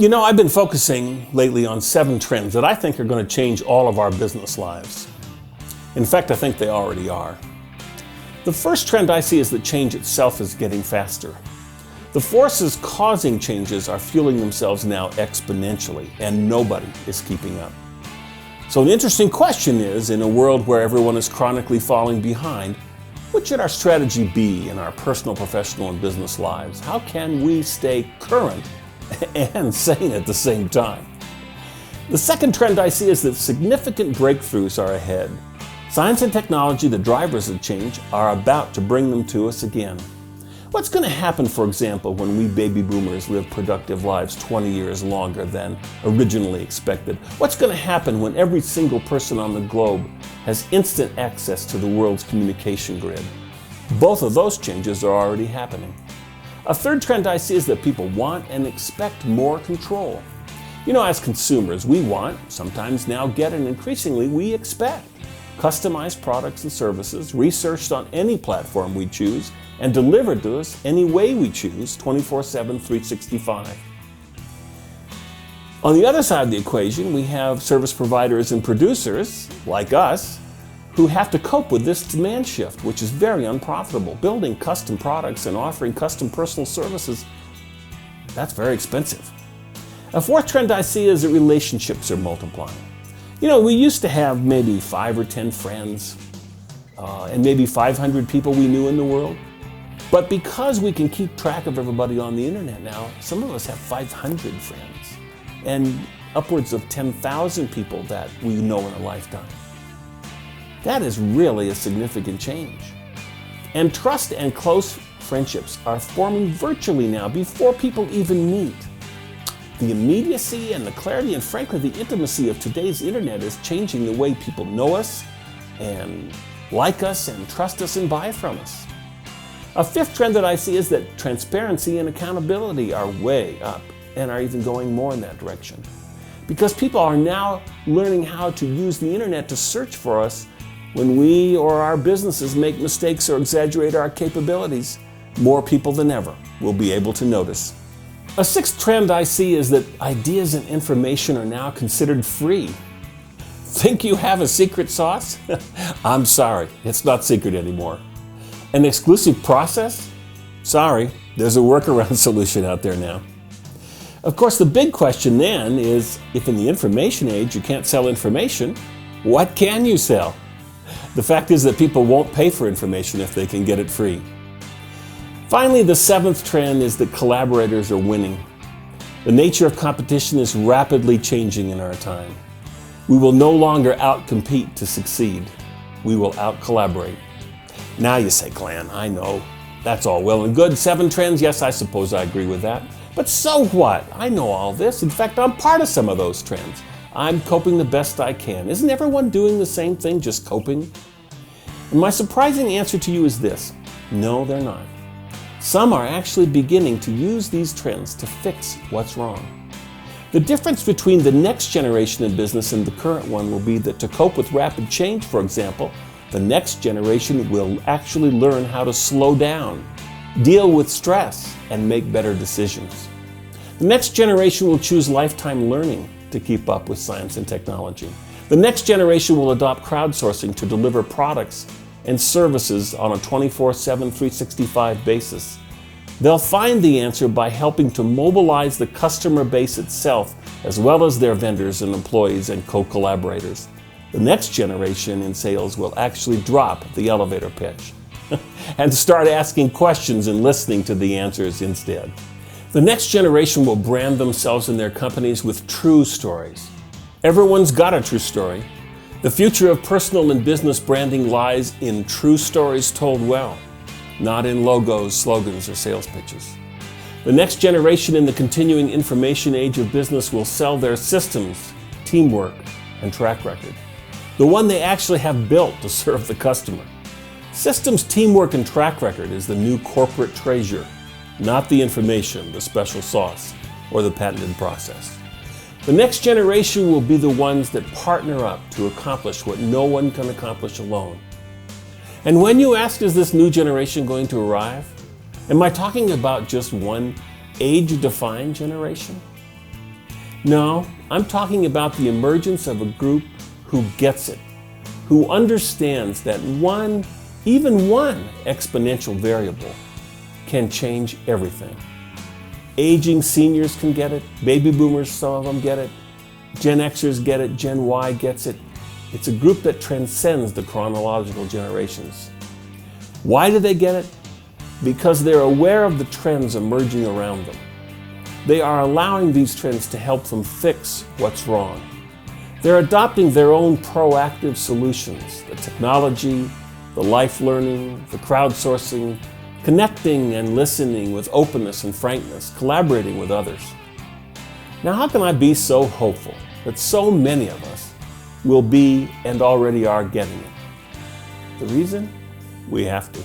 I've been focusing lately on 7 trends that I think are going to change all of our business lives. In fact, I think they already are. The first trend I see is that change itself is getting faster. The forces causing changes are fueling themselves now exponentially, and nobody is keeping up. So an interesting question is, in a world where everyone is chronically falling behind, what should our strategy be in our personal, professional, and business lives? How can we stay current and sane at the same time? The second trend I see is that significant breakthroughs are ahead. Science and technology, the drivers of change, are about to bring them to us again. What's going to happen, for example, when we baby boomers live productive lives 20 years longer than originally expected? What's going to happen when every single person on the globe has instant access to the world's communication grid? Both of those changes are already happening. A third trend I see is that people want and expect more control. As consumers, we want, sometimes now get, and increasingly we expect customized products and services researched on any platform we choose and delivered to us any way we choose, 24/7, 365. On the other side of the equation, we have service providers and producers, like us, who have to cope with this demand shift, which is very unprofitable. Building custom products and offering custom personal services, that's very expensive. A fourth trend I see is that relationships are multiplying. We used to have maybe 5 or 10 friends and maybe 500 people we knew in the world. But because we can keep track of everybody on the internet now, some of us have 500 friends and upwards of 10,000 people that we know in a lifetime. That is really a significant change. And trust and close friendships are forming virtually now before people even meet. The immediacy and the clarity and frankly the intimacy of today's internet is changing the way people know us and like us and trust us and buy from us. A fifth trend that I see is that transparency and accountability are way up and are even going more in that direction. Because people are now learning how to use the internet to search for us when we or our businesses make mistakes or exaggerate our capabilities. More people than ever will be able to notice. A sixth trend I see is that ideas and information are now considered free. Think you have a secret sauce? I'm sorry, it's not secret anymore. An exclusive process? Sorry, there's a workaround solution out there now. Of course, the big question then is, if in the information age you can't sell information, what can you sell? The fact is that people won't pay for information if they can get it free. Finally, the seventh trend is that collaborators are winning. The nature of competition is rapidly changing in our time. We will no longer outcompete to succeed. We will out-collaborate. Now you say, Glen, I know. That's all well and good. 7 trends, yes, I suppose I agree with that. But so what? I know all this. In fact, I'm part of some of those trends. I'm coping the best I can. Isn't everyone doing the same thing, just coping? And my surprising answer to you is this: no, they're not. Some are actually beginning to use these trends to fix what's wrong. The difference between the next generation in business and the current one will be that to cope with rapid change, for example, the next generation will actually learn how to slow down, deal with stress, and make better decisions. The next generation will choose lifetime learning to keep up with science and technology. The next generation will adopt crowdsourcing to deliver products and services on a 24/7, 365 basis. They'll find the answer by helping to mobilize the customer base itself, as well as their vendors and employees and co-collaborators. The next generation in sales will actually drop the elevator pitch and start asking questions and listening to the answers instead. The next generation will brand themselves and their companies with true stories. Everyone's got a true story. The future of personal and business branding lies in true stories told well, not in logos, slogans, or sales pitches. The next generation in the continuing information age of business will sell their systems, teamwork, and track record. The one they actually have built to serve the customer. Systems, teamwork, and track record is the new corporate treasure, not the information, the special sauce, or the patented process. The next generation will be the ones that partner up to accomplish what no one can accomplish alone. And when you ask, is this new generation going to arrive? Am I talking about just one age-defined generation? No, I'm talking about the emergence of a group who gets it, who understands that even one exponential variable can change everything. Aging seniors can get it, baby boomers, some of them get it, Gen Xers get it, Gen Y gets it. It's a group that transcends the chronological generations. Why do they get it? Because they're aware of the trends emerging around them. They are allowing these trends to help them fix what's wrong. They're adopting their own proactive solutions, the technology, the life learning, the crowdsourcing, connecting and listening with openness and frankness, collaborating with others. Now, how can I be so hopeful that so many of us will be and already are getting it? The reason? We have to.